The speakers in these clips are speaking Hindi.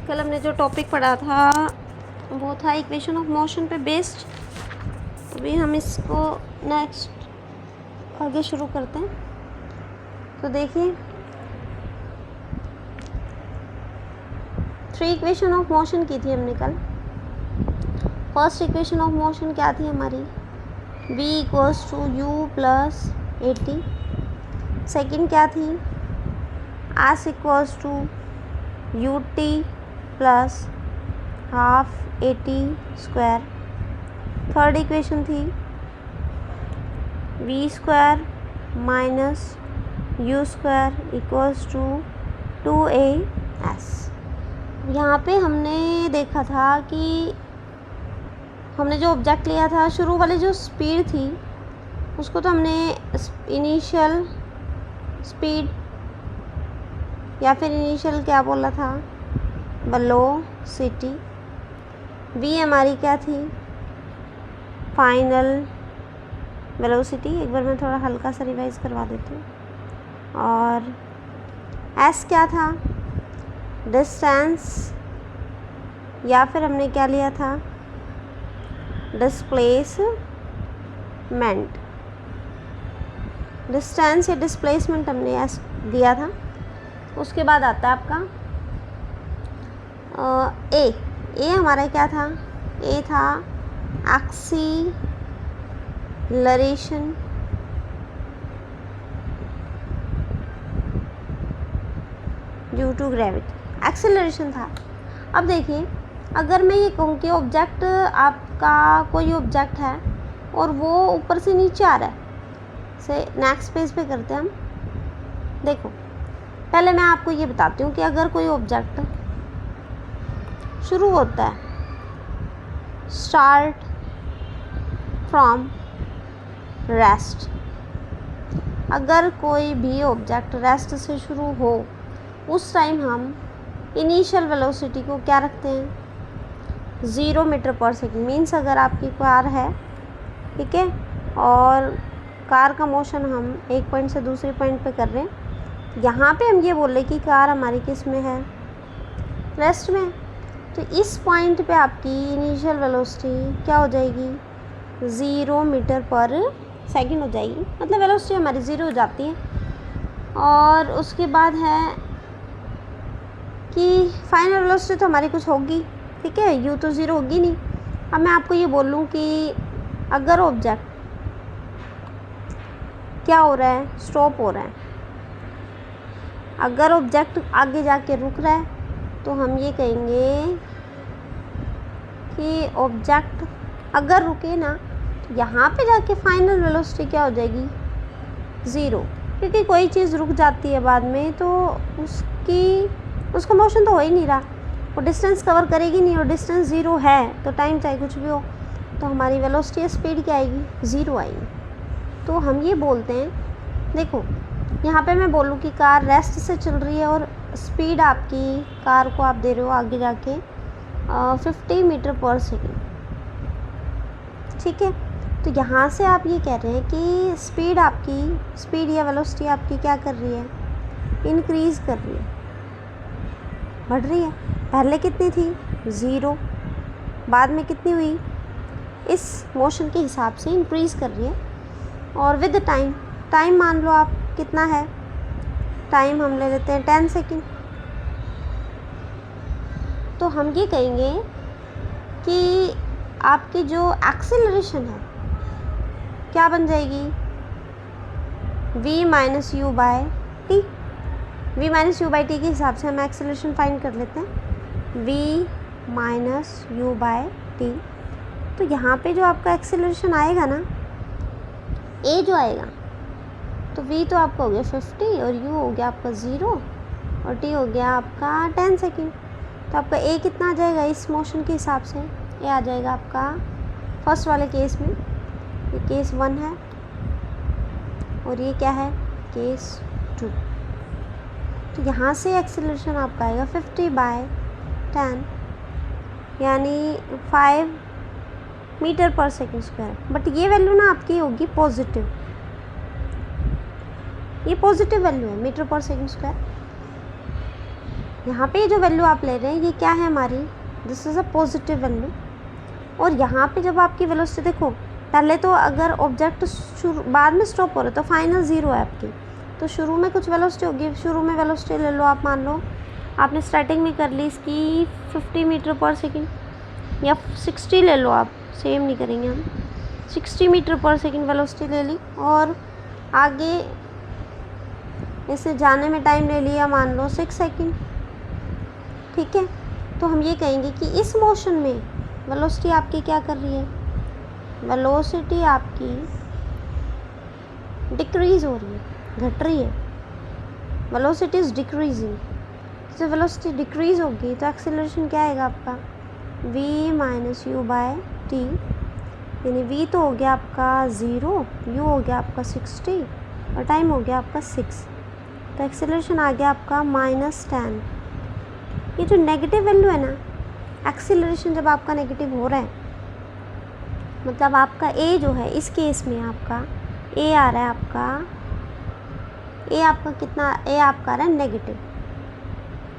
कल हमने जो टॉपिक पढ़ा था वो था इक्वेशन ऑफ मोशन पे बेस्ड। अभी हम इसको नेक्स्ट आगे शुरू करते हैं। तो देखिए 3 इक्वेशन ऑफ मोशन की थी हमने कल। फर्स्ट इक्वेशन ऑफ मोशन क्या थी हमारी, v equals to u plus AT। Second क्या थी, s equals to ut plus half AT square. Third equation थी v square minus u square equals to 2as। यहाँ पे हमने देखा था कि हमने जो ऑब्जेक्ट लिया था, शुरू वाली जो स्पीड थी उसको तो हमने इनिशियल स्पीड या फिर इनिशियल क्या बोला था, वेलोसिटी। v हमारी क्या थी, फाइनल वेलोसिटी। एक बार मैं थोड़ा हल्का सा रिवाइज करवा देती हूँ। और s क्या था, डिस्टेंस या फिर हमने क्या लिया था, डिस्प्लेसमेंट। डिस्टेंस या डिस्प्लेसमेंट हमने एस दिया था। उसके बाद आता है आपका ए हमारा क्या था, ए था acceleration due to gravity, acceleration था। अब देखिए अगर मैं ये कहूँ कि ऑब्जेक्ट आपका कोई ऑब्जेक्ट है और वो ऊपर से नीचे आ रहा है, से नेक्स्ट पेज पे करते हैं हम। देखो पहले मैं आपको ये बताती हूँ कि अगर कोई ऑब्जेक्ट शुरू होता है, स्टार्ट फ्रॉम रेस्ट, अगर कोई भी ऑब्जेक्ट रेस्ट से शुरू हो उस टाइम हम इनिशियल वेलोसिटी को क्या रखते हैं, 0 मीटर पर सेकेंड। मीन्स अगर आपकी कार है, ठीक है, और कार का मोशन हम एक पॉइंट से दूसरे पॉइंट पे कर रहे हैं, यहाँ पे हम ये बोल रहे कि कार हमारी किस में है, रेस्ट में। तो इस पॉइंट पे आपकी इनिशियल वेलोसिटी क्या हो जाएगी, 0 मीटर पर सेकेंड हो जाएगी। मतलब वेलोसिटी हमारी 0 हो जाती है। और उसके बाद है कि फाइनल वेलोसिटी तो हमारी कुछ होगी, ठीक है, यू तो 0 होगी नहीं। अब मैं आपको ये बोलूँ कि अगर ऑब्जेक्ट क्या हो रहा है, स्टॉप हो रहा है, अगर ऑब्जेक्ट आगे जाके रुक रहा है तो हम ये कहेंगे कि ऑब्जेक्ट अगर रुके ना तो यहाँ पे जाके फाइनल वेलोसिटी क्या हो जाएगी, 0। क्योंकि कोई चीज़ रुक जाती है बाद में तो उसका मोशन तो हो ही नहीं रहा, वो डिस्टेंस कवर करेगी नहीं, और डिस्टेंस 0 है तो टाइम चाहे कुछ भी हो तो हमारी वेलोसिटी स्पीड क्या आएगी, 0 आएगी। तो हम ये बोलते हैं, देखो यहाँ पे मैं बोलूँ कि कार रेस्ट से चल रही है और स्पीड आपकी कार को आप दे रहे हो आगे जाके 50 मीटर पर सेकेंड, ठीक है। तो यहाँ से आप ये कह रहे हैं कि स्पीड या वेलोसिटी आपकी क्या कर रही है, इंक्रीज़ कर रही है, बढ़ रही है। पहले कितनी थी, 0, बाद में कितनी हुई, इस मोशन के हिसाब से इंक्रीज़ कर रही है। और विद टाइम मान लो आप कितना है, टाइम हम ले लेते हैं 10 सेकेंड। तो हम ये कहेंगे कि आपकी जो एक्सेलरेशन है क्या बन जाएगी, v minus u by t. v minus u by t के हिसाब से हम एक्सेलरेशन फाइंड कर लेते हैं, v minus u by t. तो यहाँ पे जो आपका एक्सेलरेशन आएगा ना, a जो आएगा, तो v तो आपका हो गया 50 और u हो गया आपका 0 और t हो गया आपका 10 सेकेंड। तो आपका a कितना आ जाएगा इस मोशन के हिसाब से, a आ जाएगा आपका फर्स्ट वाले केस में, ये केस 1 है और ये क्या है, केस 2। तो यहाँ से एक्सेलरेशन आपका आएगा 50/10 यानी 5 मीटर पर सेकेंड स्क्वायर। बट ये वैल्यू ना आपकी होगी पॉजिटिव, ये पॉजिटिव वैल्यू है मीटर पर सेकेंड स्क्वायर। यहाँ पे जो वैल्यू आप ले रहे हैं ये क्या है हमारी, this is a positive value. और यहाँ पे जब आपकी वेलोसिटी देखो, पहले तो अगर ऑब्जेक्ट शुरू बाद में स्टॉप हो रहा है तो फाइनल ज़ीरो है आपकी, तो शुरू में कुछ वेलोसिटी होगी। शुरू में वेलोसिटी ले लो, आप मान लो आपने स्टार्टिंग में कर ली इसकी 50 मीटर पर सेकेंड या 60 ले लो, आप सेम नहीं करेंगे हम, 60 मीटर पर सेकेंड वेलोसिटी ले ली। और आगे इसे जाने में टाइम ले लिया मान लो 6 सेकेंड, ठीक है। तो हम ये कहेंगे कि इस मोशन में वेलोसिटी आपकी क्या कर रही है, वेलोसिटी आपकी डिक्रीज़ हो रही है, घट रही है, वेलोसिटी इज़ डिक्रीजिंग। जब वेलोसिटी डिक्रीज़ होगी तो एक्सेलरेशन क्या आएगा आपका, v minus u by t, यानी v तो हो गया आपका 0, u हो गया आपका 60 और टाइम हो गया आपका 6, तो एक्सेलरेशन आ गया आपका -10। ये जो नेगेटिव वैल्यू है ना, एक्सेलरेशन जब आपका नेगेटिव हो रहा है मतलब आपका a जो है, इस केस में आपका a आ रहा है, आपका कितना, a आपका आ रहा है नेगेटिव।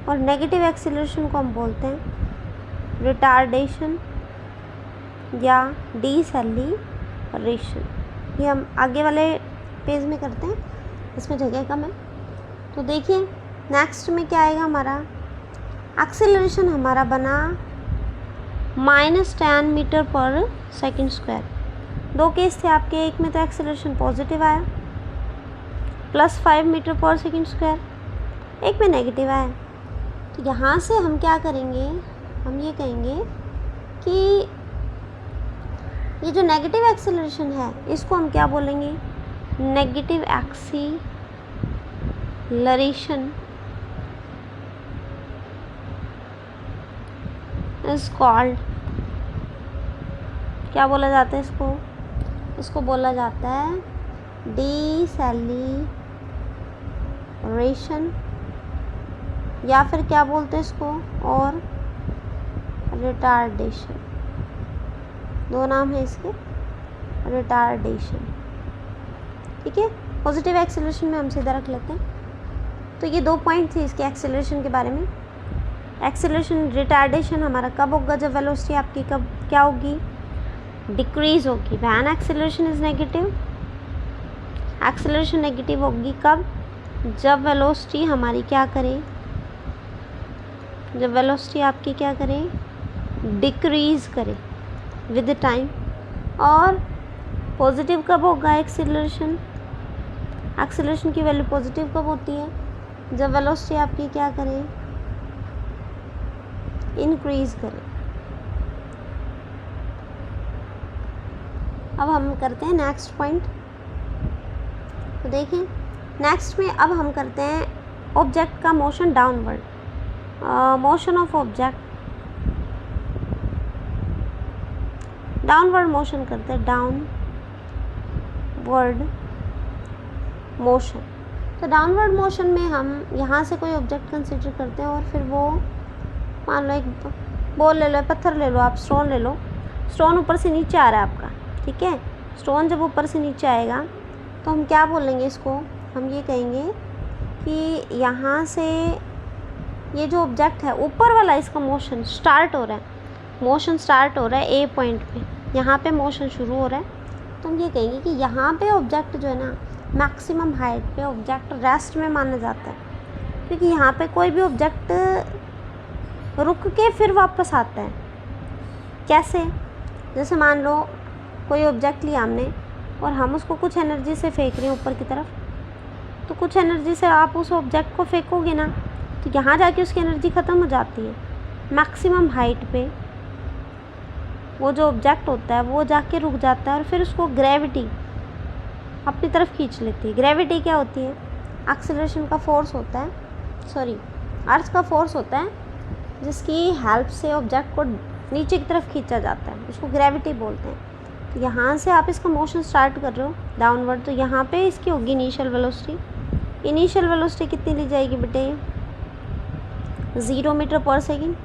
और नेगेटिव एक्सेलरेशन को हम बोलते हैं रिटार्डेशन या डिसेलेरेशन। ये हम आगे वाले पेज में करते हैं, इसमें जगह कम है। तो देखिए नेक्स्ट में क्या आएगा हमारा, एक्सेलरेशन हमारा बना -10 मीटर पर सेकेंड स्क्वायर। दो केस थे आपके, एक में तो एक्सेलरेशन पॉजिटिव आया +5 मीटर पर सेकेंड स्क्वायर, एक में नेगेटिव आया। तो यहाँ से हम क्या करेंगे, हम ये कहेंगे कि ये जो नेगेटिव एक्सेलरेशन है इसको हम क्या बोलेंगे, नेगेटिव एक्सीलरेशन इज कॉल्ड, क्या बोला जाता है इसको बोला जाता है डिसेलेरेशन, या फिर क्या बोलते हैं इसको, और रिटार्डेशन। दो नाम है इसके, रिटार्डेशन, ठीक है। पॉजिटिव एक्सेलरेशन में हम सीधा रख लेते हैं। तो ये 2 पॉइंट थे इसके एक्सेलरेशन के बारे में। एक्सेलरेशन रिटार्डेशन हमारा कब होगा, जब वेलोसिटी आपकी कब क्या होगी, डिक्रीज होगी। When acceleration is negative, acceleration negative होगी कब, जब वेलोसिटी हमारी क्या करे, जब वेलोसिटी आपकी क्या करे, डिक्रीज करे विद टाइम। और पॉजिटिव कब होगा एक्सेलरेशन, एक्सेलरेशन की वैल्यू पॉजिटिव कब होती है, जब वेलोसिटी आपकी क्या करे, इंक्रीज करे। अब हम करते हैं नेक्स्ट पॉइंट। तो देखें नेक्स्ट में अब हम करते हैं ऑब्जेक्ट का motion downward, motion of object, downward motion करते हैं, डाउनवर्ड मोशन। तो डाउनवर्ड मोशन में हम यहाँ से कोई ऑब्जेक्ट कंसिडर करते हैं और फिर वो मान लो एक बॉल ले लो, पत्थर ले लो, आप स्टोन ले लो, स्टोन ऊपर से नीचे आ रहा है आपका, ठीक है। स्टोन जब ऊपर से नीचे आएगा तो हम क्या बोलेंगे इसको, हम ये कहेंगे कि यहाँ से ये जो ऑब्जेक्ट है ऊपर वाला, इसका मोशन स्टार्ट हो रहा है, मोशन स्टार्ट हो रहा है ए पॉइंट पे, यहाँ पे मोशन शुरू हो रहा है। तो हम ये कहेंगे कि यहाँ पे ऑब्जेक्ट जो है ना, मैक्सिमम हाइट पे ऑब्जेक्ट रेस्ट में माना जाता है, क्योंकि यहाँ पे कोई भी ऑब्जेक्ट रुक के फिर वापस आता है। कैसे, जैसे मान लो कोई ऑब्जेक्ट लिया हमने और हम उसको कुछ एनर्जी से फेंक रहे हैं ऊपर की तरफ, तो कुछ एनर्जी से आप उस ऑब्जेक्ट को फेंकोगे ना, तो यहाँ जाके उसकी एनर्जी ख़त्म हो जाती है। मैक्सिमम हाइट पे वो जो ऑब्जेक्ट होता है वो जाके रुक जाता है और फिर उसको ग्रेविटी अपनी तरफ खींच लेती है। ग्रेविटी क्या होती है, एक्सेलरेशन का फोर्स होता है, सॉरी अर्थ का फोर्स होता है, जिसकी हेल्प से ऑब्जेक्ट को नीचे की तरफ खींचा जाता है, उसको ग्रेविटी बोलते हैं। तो यहाँ से आप इसका मोशन स्टार्ट कर रहे हो डाउनवर्ड, तो यहाँ पे इसकी होगी इनिशियल वेलोसिटी। इनिशियल वेलोसिटी कितनी ली जाएगी बेटे, 0 मीटर पर सेकेंड,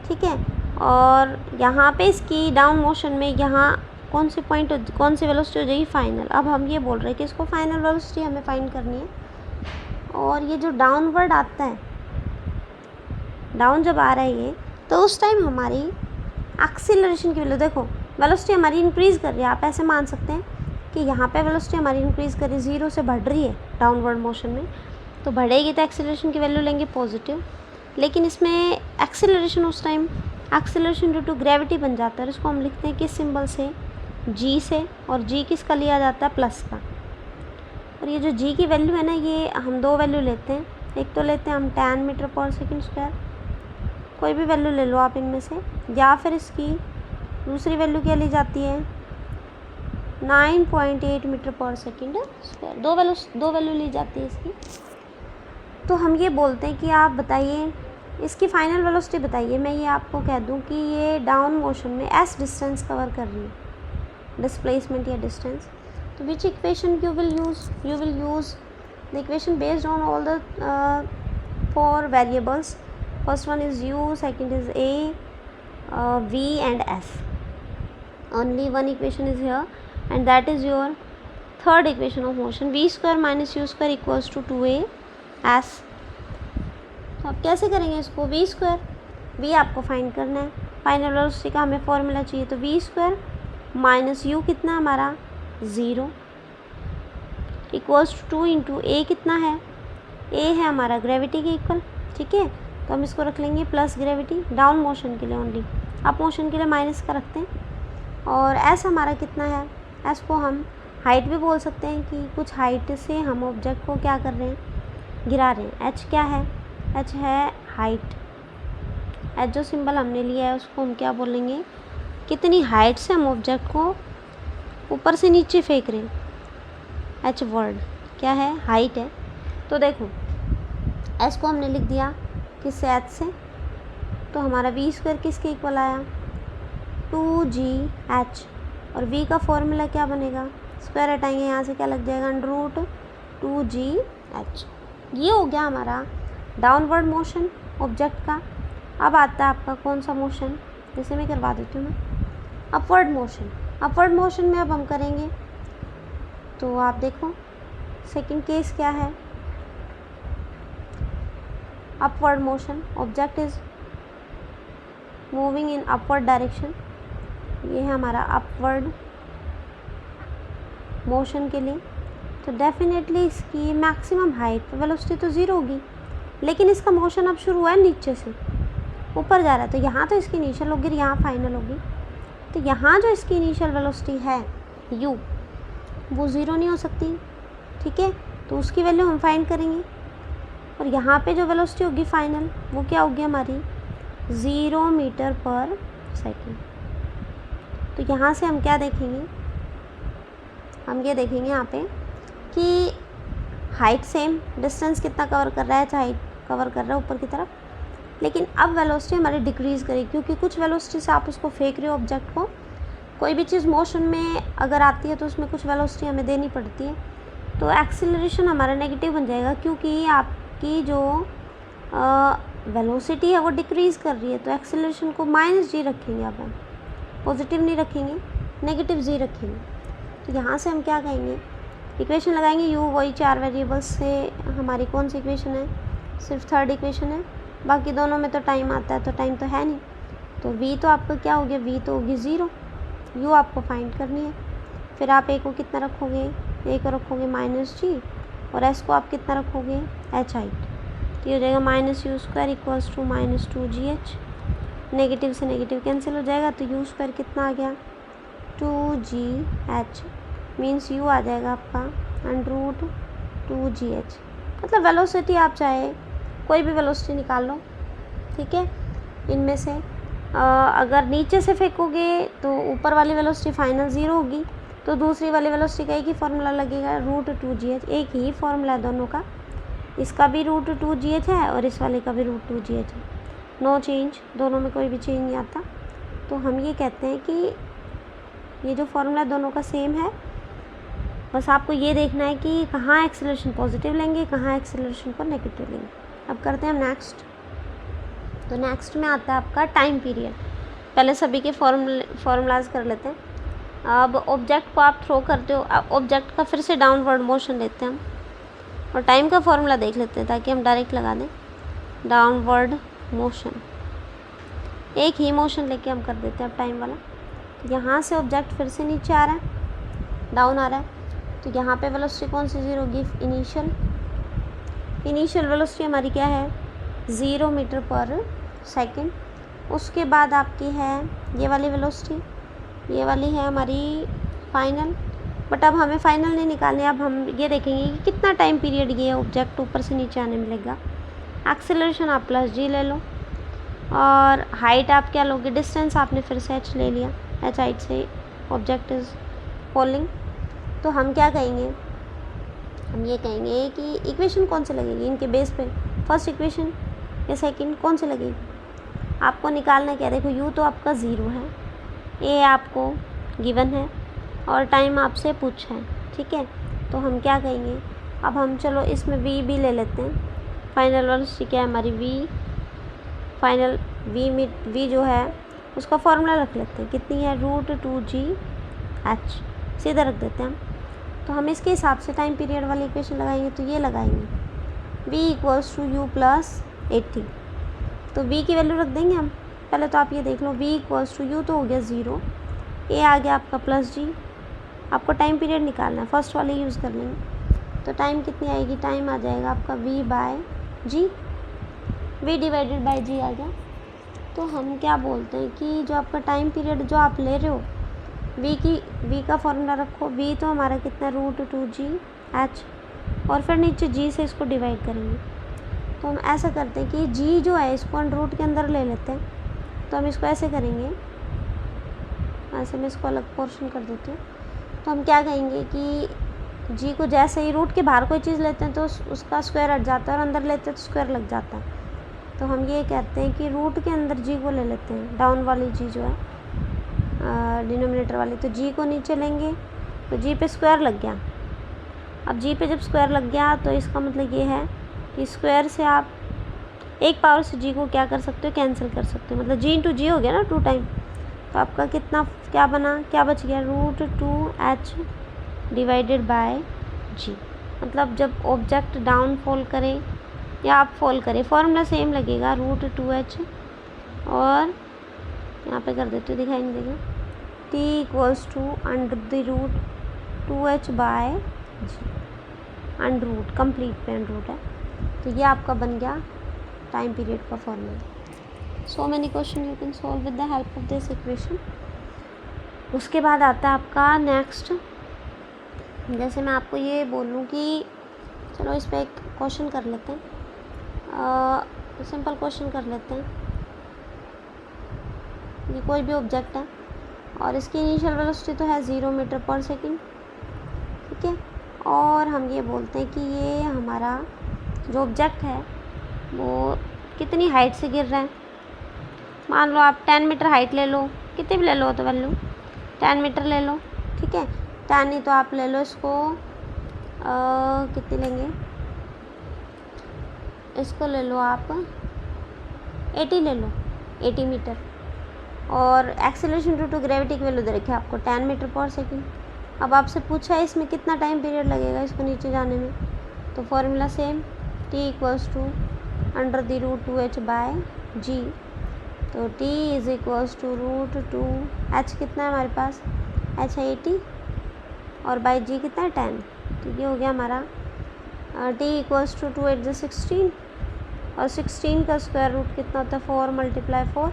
ठीक है। और यहाँ पे इसकी डाउन मोशन में यहाँ कौन सी वेलोसिटी हो जाएगी, फाइनल। अब हम ये बोल रहे हैं कि इसको फाइनल वेलोसिटी हमें फाइंड करनी है। और ये जो डाउनवर्ड आता है डाउन जब आ रहा है ये, तो उस टाइम हमारी एक्सीलरेशन की वैल्यू, देखो वेलोसिटी हमारी इंक्रीज़ कर रही है, आप ऐसे मान सकते हैं कि यहाँ पे वेलोसिटी हमारी इंक्रीज़ कर रही है, 0 से बढ़ रही है डाउनवर्ड मोशन में, तो बढ़ेगी तो एक्सीलरेशन की वैल्यू लेंगे पॉजिटिव, लेकिन इसमें एक्सीलरेशन उस time acceleration due to gravity बन जाता है, और इसको हम लिखते हैं किस सिंबल से, जी से, और जी किसका लिया जाता है, प्लस का। और ये जो जी की वैल्यू है ना, ये हम दो वैल्यू लेते हैं, एक तो लेते हैं हम 10 मीटर पर सेकेंड स्क्वायर, कोई भी वैल्यू ले लो आप इनमें से, या फिर इसकी दूसरी वैल्यू क्या ली जाती है, 9.8 मीटर पर सेकेंड स्क्वायर, दो वैल्यू ली जाती है इसकी। तो हम ये बोलते हैं कि आप बताइए इसकी फाइनल वेलोसिटी बताइए। मैं ये आपको कह दूं कि ये डाउन मोशन में एस डिस्टेंस कवर कर रही है, डिस्प्लेसमेंट या डिस्टेंस। तो विच equation you will use the equation based on all the 4 variables. First one is u, second is a, v and s. Only one equation is here, and that is your third equation of motion, v square minus u square equals to 2as. तो आप कैसे करेंगे इसको, v स्क्वायर, v आपको फाइंड करना है, फाइनल वेलोसिटी का हमें फॉर्मूला चाहिए, तो v स्क्वायर माइनस u कितना हमारा 0 इक्वल्स टू 2 इंटू ए कितना है, ए है हमारा ग्रेविटी के इक्वल, ठीक है। तो हम इसको रख लेंगे प्लस ग्रेविटी, डाउन मोशन के लिए ओनली, अप मोशन के लिए माइनस का रखते हैं। और एस हमारा कितना है, एस को हम हाइट भी बोल सकते हैं कि कुछ हाइट से हम ऑब्जेक्ट को क्या कर रहे हैं, गिरा रहे हैं। एच क्या है, एच है हाइट, एच जो सिंबल हमने लिया है उसको हम क्या बोलेंगे, कितनी हाइट से हम ऑब्जेक्ट को ऊपर से नीचे फेंक रहे हैं, एच वर्ड क्या है, हाइट है। तो देखो एस को हमने लिख दिया किससे, एच से, तो हमारा वी स्क्वायर किसके इक्वल आया, 2gh, और v का फॉर्मूला क्या बनेगा, स्क्वायर हटाएंगे यहाँ से क्या लग जाएगा, √2gh। ये हो गया हमारा डाउनवर्ड मोशन ऑब्जेक्ट का। अब आता है आपका कौन सा मोशन, जैसे मैं करवा देती हूँ मैं, अपवर्ड मोशन। अपवर्ड मोशन में अब हम करेंगे, तो आप देखो सेकंड केस क्या है, upward motion, object is moving in upward direction, ये है हमारा अपवर्ड मोशन के लिए। तो डेफिनेटली इसकी मैक्सिमम हाइट वेलोसिटी तो 0 होगी, लेकिन इसका मोशन अब शुरू हुआ है नीचे से ऊपर जा रहा है, तो यहाँ तो इसकी इनिशियल होगी, यहाँ फाइनल होगी। तो यहाँ जो इसकी इनिशियल वेलोसिटी है u, वो 0 नहीं हो सकती, ठीक है, तो उसकी वैल्यू हम फाइंड करेंगे। और यहाँ पे जो वेलोसिटी होगी फाइनल, वो क्या होगी हमारी, 0 मीटर पर सेकेंड। तो यहाँ से हम क्या देखेंगे, हम ये देखेंगे यहाँ पे कि हाइट सेम, डिस्टेंस कितना कवर कर रहा है, हाइट कवर कर रहा है ऊपर की तरफ, लेकिन अब वेलोसिटी हमारी डिक्रीज़ करेगी, क्योंकि कुछ वेलोसिटी से आप उसको फेंक रहे हो ऑब्जेक्ट को। कोई भी चीज़ मोशन में अगर आती है तो उसमें कुछ वेलोसिटी हमें देनी पड़ती है, तो एक्सीलरेशन हमारा नेगेटिव बन जाएगा, क्योंकि आपकी जो वेलोसिटी है वो डिक्रीज़ कर रही है। तो एक्सीलरेशन को -g रखेंगे, अब हम पॉजिटिव नहीं रखेंगे, नेगेटिव g रखेंगे। तो यहाँ से हम क्या कहेंगे, इक्वेशन लगाएंगे, u वही 4 वेरिएबल्स से हमारी कौन सी इक्वेशन है, सिर्फ थर्ड इक्वेशन है, बाकी दोनों में तो टाइम आता है, तो टाइम तो है नहीं। तो v तो आपका क्या हो गया, v तो होगी 0, u आपको फाइंड करनी है। फिर आप a को कितना रखोगे, a को रखोगे -g, और s को आप कितना रखोगे, h हाइट। तो ये हो जाएगा -u square equals to -2gh, negative से नेगेटिव कैंसिल हो जाएगा, तो u स्क्वायर कितना आ गया, 2gh, मीन्स u आ जाएगा आपका √2gh। मतलब वेलोसिटी आप चाहे कोई भी वेलोसिटी निकाल लो, ठीक है। इनमें से अगर नीचे से फेंकोगे तो ऊपर वाली वेलोसिटी फाइनल 0 होगी, तो दूसरी वाली वेलोसिटी का एक ही फार्मूला लगेगा, √2gh। एक ही फार्मूला है दोनों का, इसका भी √2gh है और इस वाले का भी √2gh है, नो चेंज, दोनों में कोई भी चेंज नहीं आता। तो हम ये कहते हैं कि ये जो फार्मूला दोनों का सेम है, बस आपको ये देखना है कि कहाँ एक्सेलरेशन पॉजिटिव लेंगे, कहाँ एक्सेलरेशन को नेगेटिव लेंगे। अब करते हैं हम नेक्स्ट। तो नेक्स्ट में आता है आपका टाइम पीरियड। पहले सभी के फार्मूलाज कर लेते हैं। अब ऑब्जेक्ट को आप थ्रो करते हो, ऑब्जेक्ट का फिर से डाउनवर्ड मोशन लेते हैं हम, और टाइम का फार्मूला देख लेते हैं ताकि हम डायरेक्ट लगा दें। डाउनवर्ड मोशन, एक ही मोशन लेके हम कर देते हैं अब टाइम वाला। यहाँ से ऑब्जेक्ट फिर से नीचे आ रहा है, डाउन आ रहा है, तो यहाँ पे वेलोसिटी कौन सी ज़ीरो होगी, इनिशियल वेलोसिटी हमारी क्या है 0 मीटर पर सेकेंड। उसके बाद आपकी है ये वाली वेलोसिटी, ये वाली है हमारी फाइनल। बट अब हमें फाइनल नहीं निकालनी, अब हम ये देखेंगे कि कितना टाइम पीरियड ये ऑब्जेक्ट ऊपर से नीचे आने में लगेगा। एक्सेलरेशन आप प्लस जी ले लो, और हाइट आप क्या लोगे, डिस्टेंस आपने फिर से h ले लिया, h हाइट से ऑब्जेक्ट इज़ फॉलिंग। तो हम क्या कहेंगे, हम ये कहेंगे कि इक्वेशन कौन सी लगेगी इनके बेस पे, फर्स्ट इक्वेशन या सेकंड, कौन सी लगेगी आपको निकालना क्या। देखो u तो आपका 0 है, a आपको गिवन है और टाइम आपसे पूछा है, ठीक है। तो हम क्या कहेंगे, अब हम चलो इसमें v भी ले लेते हैं। फाइनल वेलोसिटी क्या है हमारी v, फाइनल v जो है उसका फॉर्मूला रख लेते हैं, कितनी है √2gh, सीधा रख देते हैं हम। तो हम इसके हिसाब से टाइम पीरियड वाली इक्वेशन लगाएंगे, तो ये लगाएंगे v = u + 80। तो v की वैल्यू रख देंगे हम। पहले तो आप ये देख लो, v = u तो हो गया 0, a आ गया आपका +g। आपको टाइम पीरियड निकालना है, फर्स्ट वाले यूज़ कर लेंगे। तो टाइम कितनी आएगी, टाइम आ जाएगा आपका v/g, v divided by g आ गया। तो हम क्या बोलते हैं कि जो आपका टाइम पीरियड जो आप ले रहे हो, v का फॉर्मूला रखो, v तो हमारा कितना √2gh, और फिर नीचे g से इसको डिवाइड करेंगे। तो हम ऐसा करते हैं कि g जो है इसको √ के अंदर ले लेते हैं। तो हम इसको ऐसे करेंगे, ऐसे मैं इसको अलग पोर्शन कर देती हूँ। तो हम क्या कहेंगे कि g को जैसे ही √ के बाहर कोई चीज़ लेते हैं तो उसका स्क्वायर हट जाता है, और अंदर लेते हैं तो स्क्वायर लग जाता है। तो हम ये कहते हैं कि √ के अंदर g को ले लेते हैं, डाउन वाली g जो है डिनोमिनेटर वाली। तो g को नीचे लेंगे तो g पे स्क्वायर लग गया। अब g पे जब स्क्वायर लग गया तो इसका मतलब ये है कि स्क्वायर से आप एक पावर से g को क्या कर सकते हो, कैंसिल कर सकते हो। मतलब g × g हो गया ना 2 टाइम। तो आपका कितना क्या बना, क्या बच गया √2h डिवाइडेड बाय g। मतलब जब ऑब्जेक्ट डाउन फॉल करे या आप फॉल करें, फॉर्मूला सेम लगेगा √2h, और यहाँ पे कर देते हो, दिखाई नहीं देगा, t = √2h by g, under complete पे अंडर है। तो ये आपका बन गया टाइम पीरियड का formula. So many question you can solve with the help of this equation. उसके बाद आता है आपका नेक्स्ट, जैसे मैं आपको ये बोलूँ कि चलो इस पर एक क्वेश्चन कर लेते हैं, सिंपल क्वेश्चन कर लेते हैं। ये कोई भी ऑब्जेक्ट है और इसकी इनिशियल वेलोसिटी तो है 0 मीटर पर सेकेंड, ठीक है। और हम ये बोलते हैं कि ये हमारा जो ऑब्जेक्ट है वो कितनी हाइट से गिर रहा है। मान लो आप 10 मीटर हाइट ले लो, कितनी भी ले लो तो वैल्यू 10 मीटर ले लो, ठीक है। 10 नहीं तो आप ले लो इसको कितनी लेंगे, इसको ले लो आप 80 ले लो, 80 मीटर। और एक्सेलरेशन ड्यू टू ग्रेविटी की वैल्यू दे रखी है आपको 10 मीटर पर सेकेंड। अब आपसे पूछा है इसमें कितना टाइम पीरियड लगेगा इसको नीचे जाने में, तो formula same, t = √2h by g। तो t = √2h कितना है हमारे पास, h है 80 और बाय g कितना है 10। तो ये हो गया हमारा t = 2 8 16, और 16 का स्क्वायर रूट कितना होता है 4 × 4।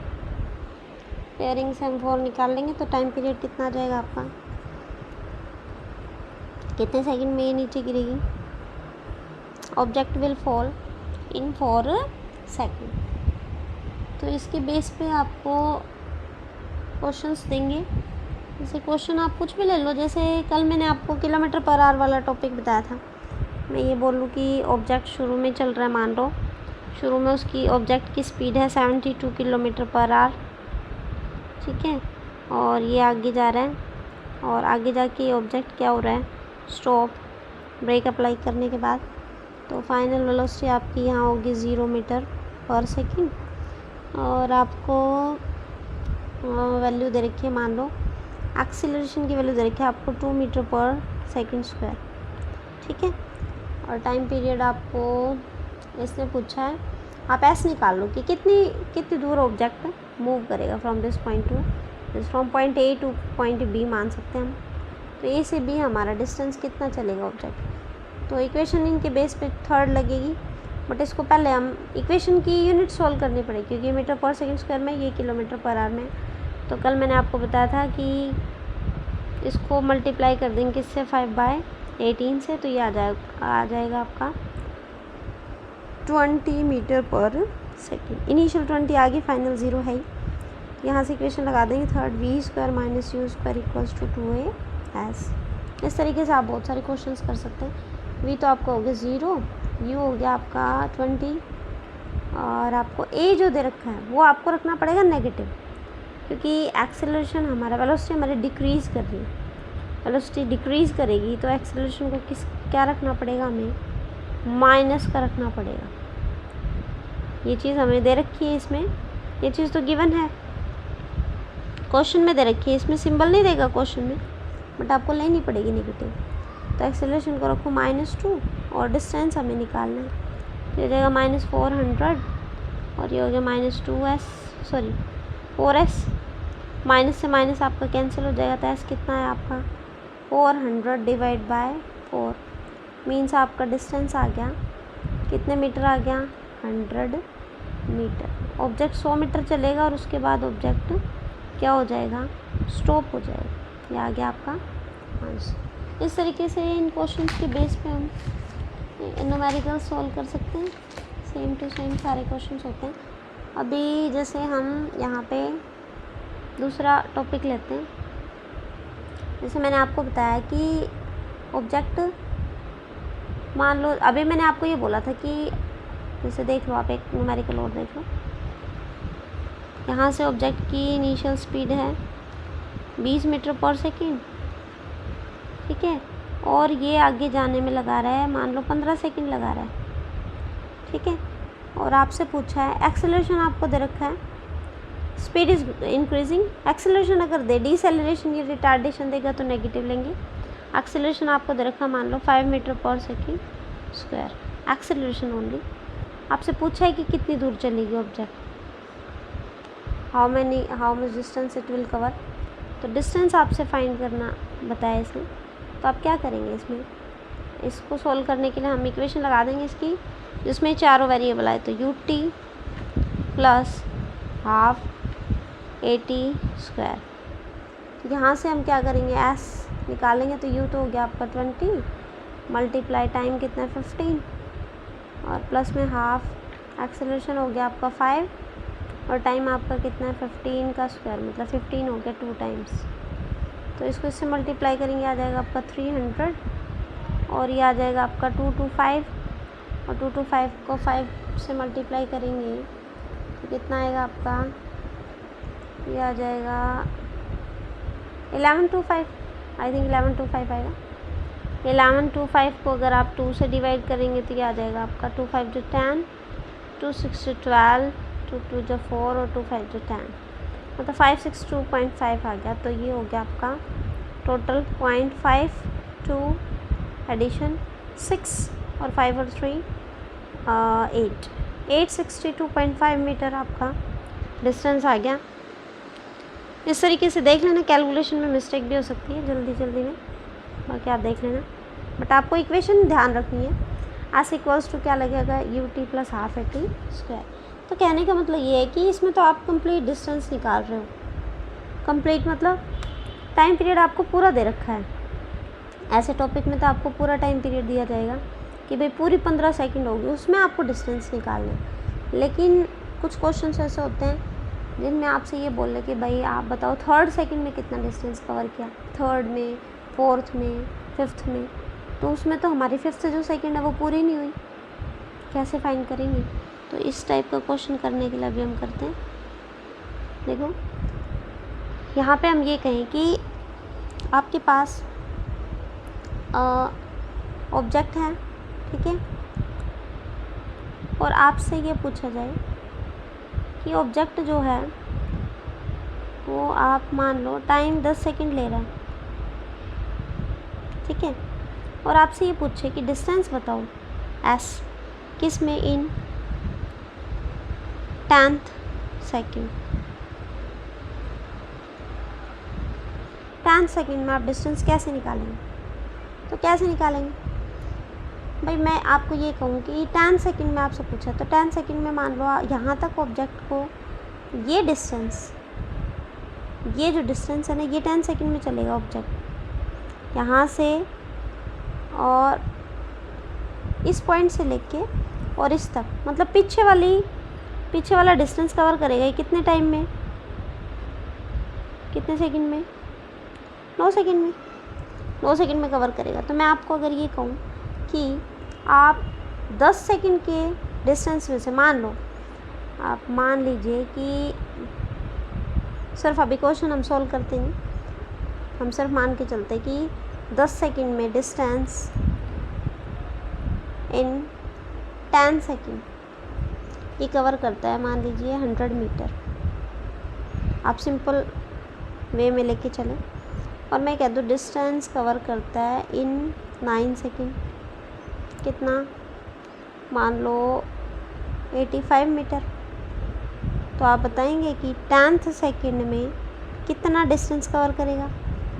पेयरिंग से हम 4 निकाल लेंगे तो टाइम पीरियड कितना आ जाएगा आपका, कितने सेकंड में ये नीचे गिरेगी। Object will fall in 4 second. तो इसके बेस पे आपको क्वेश्चंस देंगे। जैसे क्वेश्चन आप कुछ भी ले लो, जैसे कल मैंने आपको किलोमीटर पर आवर वाला टॉपिक बताया था। मैं ये बोल लूँ कि ऑब्जेक्ट शुरू में चल रहा है, मान लो शुरू में उसकी ऑब्जेक्ट की स्पीड है 72 किलोमीटर पर आवर, ठीक है। और ये आगे जा रहा है, और आगे जाके ऑब्जेक्ट क्या हो रहा है, स्टॉप, ब्रेक अप्लाई करने के बाद। तो फाइनल वेलोसिटी आपकी यहाँ होगी 0 मीटर पर सेकेंड, और आपको वैल्यू दे रखी है, मान लो एक्सीलरेशन की वैल्यू दे रखी है आपको 2 मीटर पर सेकेंड स्क्वायर, ठीक है। और टाइम पीरियड आपको इसने पूछा है आप एस निकाल लो कि कितनी दूर ऑब्जेक्ट मूव करेगा from this point to from point A to point B मान सकते हैं हम। तो ए से बी हमारा डिस्टेंस कितना चलेगा ऑब्जेक्ट। तो इक्वेशन इनके बेस पे थर्ड लगेगी, बट इसको पहले हम इक्वेशन की यूनिट सॉल्व करनी पड़ेगी क्योंकि मीटर पर सेकंड स्क्वायर में, ये किलोमीटर पर आवर में। तो कल मैंने आपको बताया था कि इसको मल्टीप्लाई कर देंगे किससे 5/18 से, तो ये आ जाएगा आपका 20 मीटर पर सेकेंड। इनिशियल 20 आ गई, फाइनल 0 है ही। यहाँ से इक्वेशन लगा देंगे थर्ड v² - u² = 2as। इस तरीके से आप बहुत सारे क्वेश्चंस कर सकते हैं। v तो आपका हो गया 0, u हो गया आपका 20, और आपको a जो दे रखा है वो आपको रखना पड़ेगा नेगेटिव, क्योंकि एक्सेलरेशन हमारा वेलोसिटी हमारी डिक्रीज़ कर रही है। वेलोसिटी डिक्रीज़ करेगी तो एक्सेलरेशन को क्या रखना पड़ेगा, हमें माइनस का रखना पड़ेगा। ये चीज़ हमें दे रखी है इसमें, ये चीज़ तो गिवन है, क्वेश्चन में दे रखी है। इसमें सिंबल नहीं देगा क्वेश्चन में, बट आपको लेनी पड़ेगी नेगेटिव। तो एक्सेलरेशन को रखो -2 और डिस्टेंस हमें निकालना है। तो ये हो जाएगा -400 और ये हो गया -4s। माइनस से माइनस आपका कैंसिल हो जाएगा, तो s कितना है आपका 400 / 4 मीन्स आपका डिस्टेंस आ गया, कितने मीटर आ गया 100 मीटर। ऑब्जेक्ट 100 मीटर चलेगा और उसके बाद ऑब्जेक्ट क्या हो जाएगा, स्टॉप हो जाएगा। ये आ गया आपका आंसर। इस तरीके से इन क्वेश्चंस के बेस पे हम न्यूमेरिकल सॉल्व कर सकते हैं। सेम टू सेम सारे क्वेश्चंस होते हैं। अभी जैसे हम यहाँ पे दूसरा टॉपिक लेते हैं। जैसे मैंने आपको बताया कि ऑब्जेक्ट मान लो, अभी मैंने आपको ये बोला था कि जैसे देख लो, आप एक न्यूमेरिकल और देख लो। यहाँ से ऑब्जेक्ट की इनिशियल स्पीड है 20 मीटर पर सेकेंड, ठीक है, और ये आगे जाने में लगा रहा है मान लो 15 सेकेंड लगा रहा है, ठीक है। और आपसे पूछा है एक्सेलरेशन आपको दे रखा है, स्पीड इज इंक्रीजिंग। एक्सेलरेशन अगर दे डिसेलरेशन या रिटार्डेशन देगा तो नेगेटिव लेंगे। एक्सेलरेशन आपको दे रखा मान लो 5 मीटर पर सेकेंड स्क्वायर, एक्सेलरेशन ओनली। आपसे पूछा है कि कितनी दूर चलेगी object, how much distance it will cover. तो डिस्टेंस आपसे फाइंड करना बताया इसमें। तो आप क्या करेंगे, इसमें इसको सोल्व करने के लिए हम इक्वेशन लगा देंगे इसकी, जिसमें चारों वेरिएबल आए। तो ut + ½ AT²। यहाँ से हम क्या करेंगे, s निकालेंगे। तो u तो हो गया आपका 20 मल्टीप्लाई टाइम कितना है 15 और प्लस में हाफ, एक्सेलरेशन हो गया आपका 5 और टाइम आपका कितना है 15 का स्क्वायर, मतलब 15 हो गया 2 टाइम्स। तो इसको इससे मल्टीप्लाई करेंगे, आ जाएगा आपका 300 और ये आ जाएगा आपका 225 और 225 को 5 से मल्टीप्लाई करेंगे तो कितना आएगा आपका, ये आ जाएगा 1125, आई थिंक 1125 आएगा। 1125 को अगर आप 2 से डिवाइड करेंगे तो ये आ जाएगा आपका 2 5 जो 10, 2 6 जो 12, 2 2 जो 4 और 2 5 जो 10, मतलब 562.5 आ गया। तो ये हो गया आपका टोटल 0.52 एडिशन 6 और 5 और 3 862.5 मीटर आपका डिस्टेंस आ गया। इस तरीके से देख लेना, कैलकुलेशन में मिस्टेक भी हो सकती है जल्दी में, बाकी आप देख लेना। बट आपको इक्वेशन ध्यान रखनी है, s इक्वल्स टू क्या लगेगा ut + ½ AT²। तो कहने का मतलब ये है कि इसमें तो आप कंप्लीट डिस्टेंस निकाल रहे हो। कंप्लीट मतलब टाइम पीरियड आपको पूरा दे रखा है। ऐसे टॉपिक में तो आपको पूरा टाइम पीरियड दिया जाएगा कि भाई पूरी 15 सेकंड होगी, उसमें आपको डिस्टेंस निकालना है। लेकिन कुछ क्वेश्चन ऐसे होते हैं जिनमें आपसे ये बोल रहे कि भाई आप बताओ थर्ड सेकंड में कितना डिस्टेंस कवर किया, थर्ड में, फोर्थ में, फिफ्थ में। तो उसमें तो हमारी फिफ्थ जो सेकंड है वो पूरी नहीं हुई, कैसे फाइंड करेंगे। तो इस टाइप का क्वेश्चन करने के लिए अभी हम करते हैं। देखो यहाँ पे हम ये कहें कि आपके पास ऑब्जेक्ट है, ठीक है, और आपसे ये पूछा जाए कि ऑब्जेक्ट जो है वो आप मान लो टाइम 10 सेकंड ले रहा है, ठीक है, और आपसे ये पूछे कि डिस्टेंस बताओ s किस में, इन 10th सेकेंड। 10 सेकेंड में आप डिस्टेंस कैसे निकालेंगे? तो कैसे निकालेंगे भाई, मैं आपको ये कहूँ कि 10 सेकेंड में आपसे पूछा, तो 10 सेकेंड में मान लो यहाँ तक ऑब्जेक्ट को ये डिस्टेंस, ये जो डिस्टेंस है ना, ये 10 सेकेंड में चलेगा ऑब्जेक्ट यहाँ से और इस पॉइंट से लेके और इस तक, मतलब पीछे वाला डिस्टेंस कवर करेगा ये कितने टाइम में, कितने सेकंड में? 9 सेकंड में। 9 सेकंड में कवर करेगा। तो मैं आपको अगर ये कहूँ कि आप 10 सेकंड के डिस्टेंस में से मान लो, आप मान लीजिए कि सिर्फ अभी क्वेश्चन हम सॉल्व करते नहीं, हम सिर्फ मान के चलते कि 10 सेकंड में डिस्टेंस इन 10 सेकंड ये कवर करता है, मान लीजिए 100 मीटर। आप सिंपल वे में लेके चलें और मैं कह दूँ डिस्टेंस कवर करता है इन 9 सेकंड, कितना? मान लो 85 मीटर। तो आप बताएंगे कि 10th सेकंड में कितना डिस्टेंस कवर करेगा?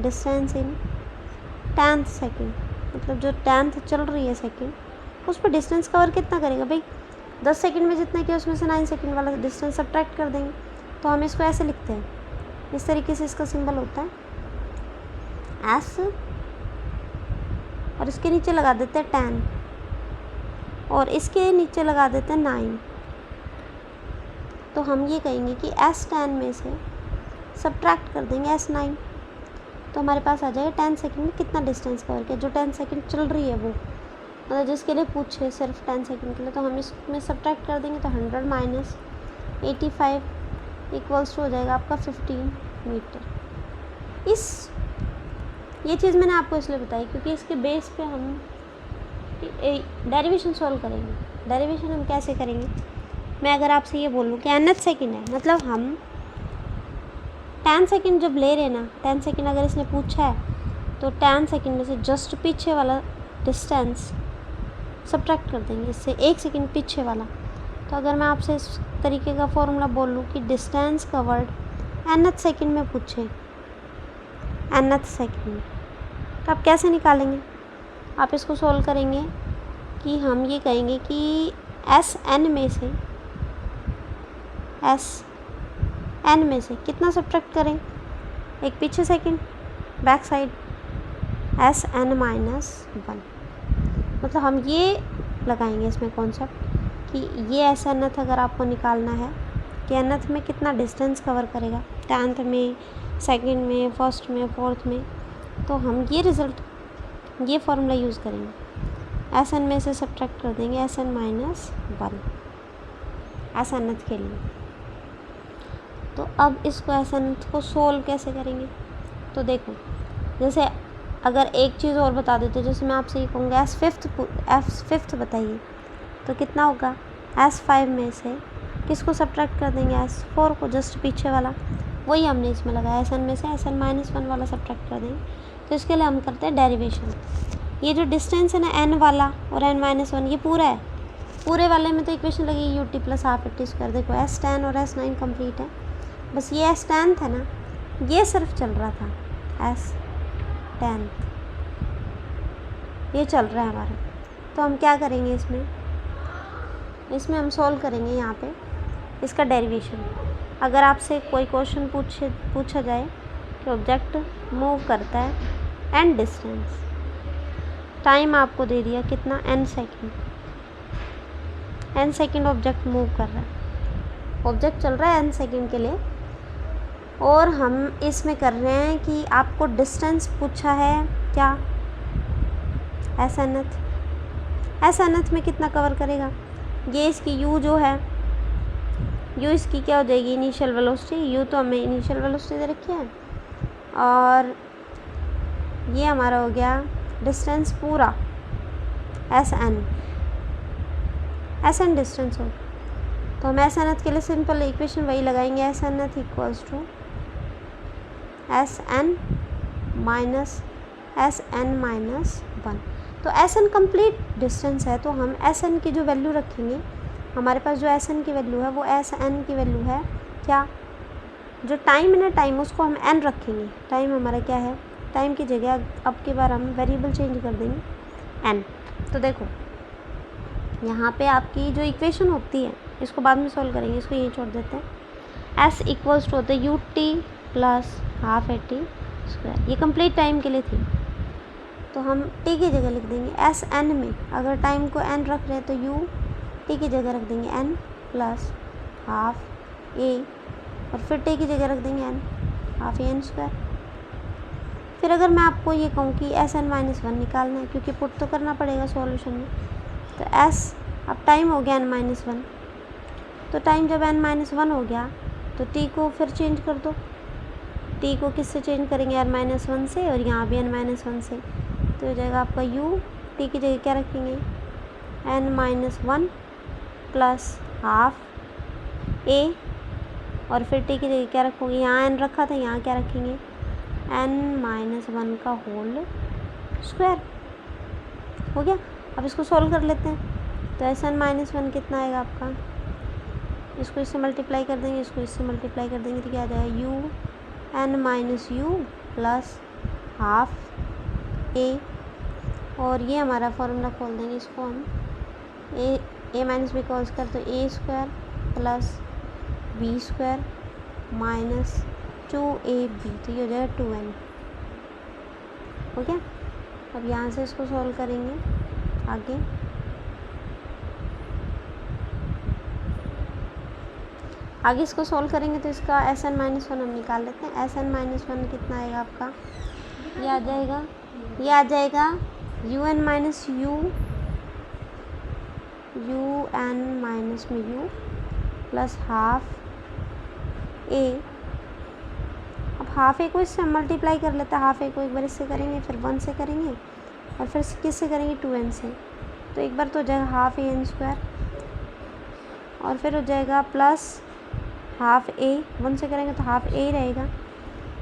डिस्टेंस इन 10th सेकंड, मतलब जो 10th चल रही है सेकंड, उस पर डिस्टेंस कवर कितना करेगा भाई? 10 सेकंड में जितना किया उसमें से 9 सेकंड वाला डिस्टेंस सब्ट्रैक्ट कर देंगे। तो हम इसको ऐसे लिखते हैं, इस तरीके से इसका सिंबल होता है एस, और इसके नीचे लगा देते हैं 10 और इसके नीचे लगा देते हैं 9। तो हम ये कहेंगे कि S10 में से सब्ट्रैक्ट कर देंगे S9, तो हमारे पास आ जाएगा 10 सेकंड में कितना डिस्टेंस कवर किया, जो 10 सेकंड चल रही है वो, मतलब जिसके लिए पूछे सिर्फ 10 सेकंड के लिए। तो हम इसमें सब्ट्रैक्ट कर देंगे, तो 100 माइनस 85 इक्वल्स टू हो जाएगा आपका 15 मीटर। ये चीज़ मैंने आपको इसलिए बताई क्योंकि इसके बेस पे हम डेरिवेशन सॉल्व करेंगे। डेरिवेशन हम कैसे करेंगे? मैं अगर आपसे ये बोलूँ कि nth सेकंड है, मतलब हम 10 सेकंड जब ले रहे ना, 10 सेकंड अगर इसने पूछा है तो 10 सेकंड में से जस्ट पीछे वाला डिस्टेंस सब्ट्रैक्ट कर देंगे, इससे 1 सेकंड पीछे वाला। तो अगर मैं आपसे इस तरीके का फॉर्मूला बोलूँ कि डिस्टेंस कवर्ड nth सेकंड में पूछे, nth सेकंड में, तो आप कैसे निकालेंगे? आप इसको सोल्व करेंगे कि हम ये कहेंगे कि Sn में से कितना सब्ट्रैक्ट करें? एक पीछे second, back side Sn minus 1। मतलब हम ये लगाएंगे इसमें कॉन्सेप्ट कि ये Snth अगर आपको निकालना है कि nth में कितना डिस्टेंस कवर करेगा, 10th में, सेकंड में, फर्स्ट में, फोर्थ में, तो हम ये रिज़ल्ट, ये फॉर्मूला यूज़ करेंगे। Sn में से सब्ट्रैक्ट कर देंगे Sn माइनस 1 Snth के लिए। तो अब इसको Snth को सोल्व कैसे करेंगे? तो देखो, जैसे अगर एक चीज़ और बता देते, जैसे मैं आपसे ये कहूँगा S5 बताइए, तो कितना होगा? S5 में से किसको सब्ट्रैक्ट कर देंगे? S4 को, जस्ट पीछे वाला। वही हमने इसमें लगाया, Sn में से Sn माइनस 1 वाला सब्ट्रैक्ट कर देंगे। तो इसके लिए हम करते हैं डेरिवेशन। ये जो डिस्टेंस है ना n वाला और n माइनस 1, ये पूरा है। पूरे वाले में तो इक्वेशन लगी ut plus half at square. देखो S10 और S9 कंप्लीट है, बस ये S10 था ना, ये सिर्फ चल रहा था S10, ये चल रहा है हमारा। तो हम क्या करेंगे इसमें हम सॉल्व करेंगे यहाँ पे इसका डेरिवेशन। अगर आपसे कोई क्वेश्चन पूछा जाए कि ऑब्जेक्ट मूव करता है n डिस्टेंस, टाइम आपको दे दिया कितना, n सेकंड ऑब्जेक्ट मूव कर रहा है, ऑब्जेक्ट चल रहा है n सेकंड के लिए, और हम इसमें कर रहे हैं कि आपको डिस्टेंस पूछा है क्या, Snth में कितना कवर करेगा। ये इसकी u जो है, u इसकी क्या हो जाएगी, इनिशियल वेलोसिटी। u तो हमें इनिशियल वेलोसिटी दे रखी है, और ये हमारा हो गया डिस्टेंस पूरा Sn डिस्टेंस हो। तो हम Snth के लिए सिंपल इक्वेशन वही लगाएंगे, Snth equals to Sn minus 1। तो Sn कंप्लीट डिस्टेंस है, तो हम Sn की जो वैल्यू रखेंगे हमारे पास जो एस एन की वैल्यू है वो एस एन की वैल्यू है क्या, जो टाइम है ना, टाइम उसको हम एन रखेंगे। टाइम हमारा क्या है, टाइम की जगह अब की बार हम वेरिएबल चेंज कर देंगे एन। तो देखो यहाँ पे आपकी जो इक्वेशन होती है इसको बाद में सॉल्व करेंगे, इसको यहीं छोड़ देते हैं। एस इक्वल्स टू होता है U T plus half A T square, ये कंप्लीट टाइम के लिए थी, तो हम टी की जगह लिख देंगे एस एन में। अगर टाइम को एन रख रहे हैं तो यू टी की जगह रख देंगे एन प्लस हाफ ए, और फिर टी की जगह रख देंगे N half a n square. फिर अगर मैं आपको ये कहूँ कि एस एन माइनस वन निकालना है, क्योंकि पुट तो करना पड़ेगा सॉल्यूशन में, तो एस अब टाइम हो गया एन माइनस वन, तो टाइम जब एन माइनस वन हो गया तो टी को फिर चेंज कर दो। टी को किससे चेंज करेंगे, एन माइनस वन से, और यहाँ भी एन माइनस वन से, तो हो जाएगा आपका यू टी की जगह क्या रखेंगे n minus one plus half a, और फिर टी की जगह क्या रखोगे, यहाँ एन रखा था, यहाँ क्या रखेंगे एन माइनस वन का होल स्क्वायर। हो गया। अब इसको सॉल्व कर लेते हैं। तो एस एन माइनस वन कितना आएगा आपका, इसको इससे मल्टीप्लाई कर देंगे, इसको इससे मल्टीप्लाई कर देंगे, तो क्या आ जाएगा u n minus u plus half a, और ये हमारा फॉर्मूला खोल देंगे, इसको हम ए माइनस बी कॉल्स कर, तो a square plus b square minus 2ab, तो ये हो जाएगा 2n। हो गया। अब यहाँ से इसको सॉल्व करेंगे आगे। आगे इसको सॉल्व करेंगे तो इसका एस एन माइनस वन हम निकाल लेते हैं। एस एन माइनस वन कितना आएगा आपका, ये आ जाएगा u n minus u n minus में यू प्लस हाफ ए। अब हाफ ए को इससे मल्टीप्लाई कर लेते हैं, हाफ ए को एक बार इससे करेंगे, फिर वन से करेंगे, और फिर किससे करेंगे 2n से, तो एक बार तो हो जाएगा हाफ ए एन स्क्वायर, और फिर हो जाएगा प्लस हाफ ए, वन से करेंगे तो हाफ ए रहेगा,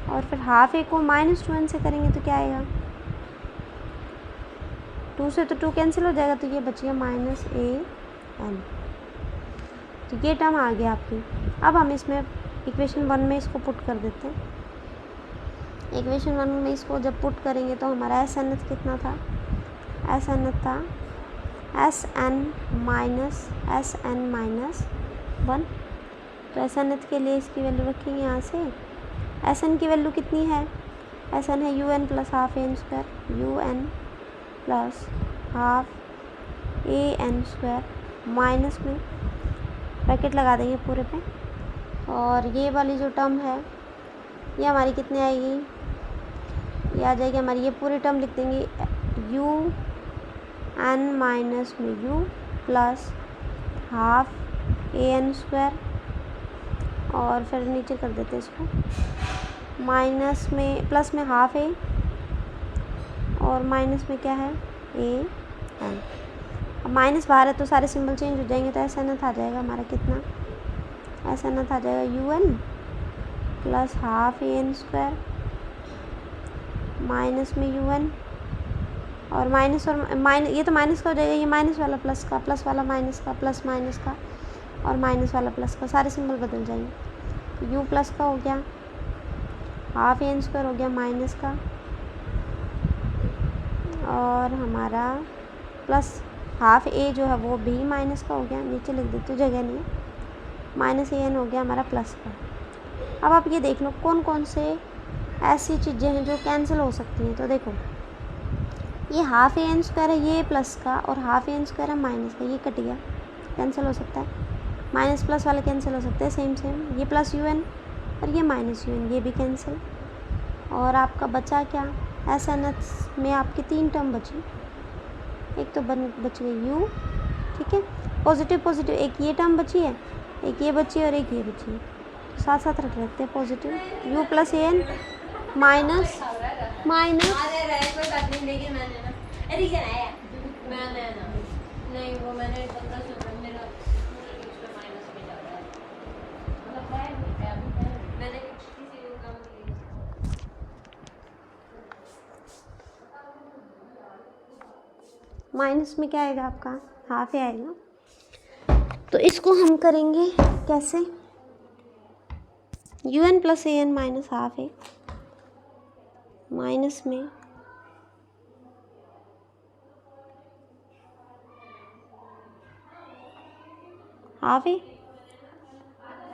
और फिर हाफ ए को माइनस 2n से करेंगे तो क्या आएगा, 2 से तो 2 कैंसिल हो जाएगा, तो ये बच गया माइनस ए एन। तो ये टर्म आ गया आपकी। अब हम इसमें इक्वेशन वन में इसको पुट कर देते हैं। इक्वेशन वन में इसको जब पुट करेंगे तो हमारा एस एन एथ कितना था, एस एन एथ था एस एन माइनस वन। तो एस एन एथ के लिए इसकी वैल्यू रखेंगे यहाँ से। एस एन की वैल्यू कितनी है, एस एन है u n plus half n square, u n plus half a n square, minus में ब्रैकेट लगा देंगे पूरे पे, और ये वाली जो टर्म है ये हमारी कितनी आएगी, ये आ जाएगी हमारी, ये पूरी टर्म लिख देंगे यू एन माइनस में u plus half a n square, और फिर नीचे कर देते हैं इसको, माइनस में प्लस में हाफ ए, और माइनस में क्या है ए एन। अब माइनस बाहर है तो सारे सिंबल चेंज हो जाएंगे, तो एस एन एथ आ जाएगा हमारा कितना, एस एन एथ आ जाएगा u n plus half a n square minus में यू एन, और माइनस ये तो माइनस का हो जाएगा, ये माइनस वाला प्लस का, प्लस वाला माइनस का, प्लस माइनस का, और माइनस वाला प्लस का, सारे सिंबल बदल जाएंगे। यू प्लस का हो गया, हाफ ए एन स्क्वायर हो गया माइनस का, और हमारा प्लस हाफ ए जो है वो भी माइनस का हो गया, नीचे लिख देते, जगह नहीं है, माइनस ए एन हो गया हमारा प्लस का। अब आप ये देख लो कौन कौन से ऐसी चीज़ें हैं जो कैंसिल हो सकती हैं। तो देखो ये हाफ ए एन स्क्वायर है, ये प्लस का, और हाफ ए एन स्क्वायर है माइनस का, ये कट गया, कैंसिल हो सकता है। माइनस प्लस वाले कैंसिल हो सकते हैं, सेम ये प्लस यू एन और ये माइनस यू एन, ये भी कैंसिल। और आपका बचा क्या, एस एन एच में आपकी 3 टर्म बची, एक तो बच गई यू, ठीक है, पॉजिटिव पॉजिटिव, एक ये टर्म बची है, एक ये बची है, और एक ये बची है, तो साथ साथ रख लेते हैं positive, u plus a n minus minus में क्या आएगा आपका, हाफ ए आएगा, तो इसको हम करेंगे कैसे, un plus an minus half है, माइनस में हाफ है,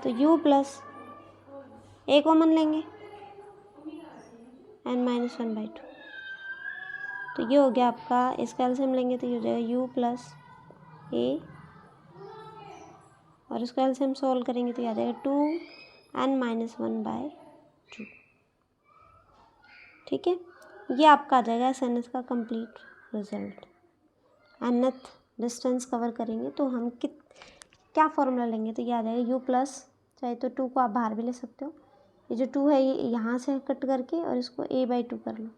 तो u प्लस a कॉमन लेंगे n माइनस 1/2, तो ये हो गया आपका, इसका एलसीएम लेंगे तो ये हो जाएगा u प्लस a, और इसका एलसीएम सॉल्व करेंगे तो ये आ जाएगा 2n माइनस 1/2। ठीक है, ये आपका आ जाएगा एसएनएस का complete result. nth distance cover करेंगे तो हम क्या फॉर्मूला लेंगे, तो ये आ जाएगा u प्लस, चाहे तो 2 को आप बाहर भी ले सकते हो, ये जो 2 है ये यहाँ से कट करके और इसको a/2 कर लो,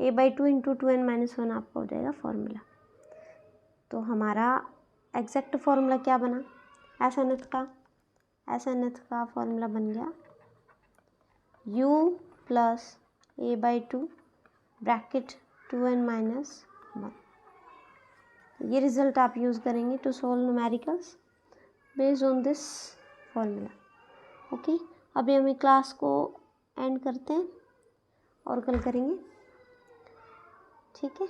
a/2 इंटू 2n माइनस 1 आपका हो जाएगा फॉर्मूला। तो हमारा एग्जैक्ट फॉर्मूला क्या बना एसएनएथ का फॉर्मूला बन गया u plus a/2 bracket 2n minus 1। ये रिज़ल्ट आप यूज़ करेंगे to solve numericals based on this formula. Okay, अभी हम क्लास को एंड करते हैं और कल करेंगे। ठीक है।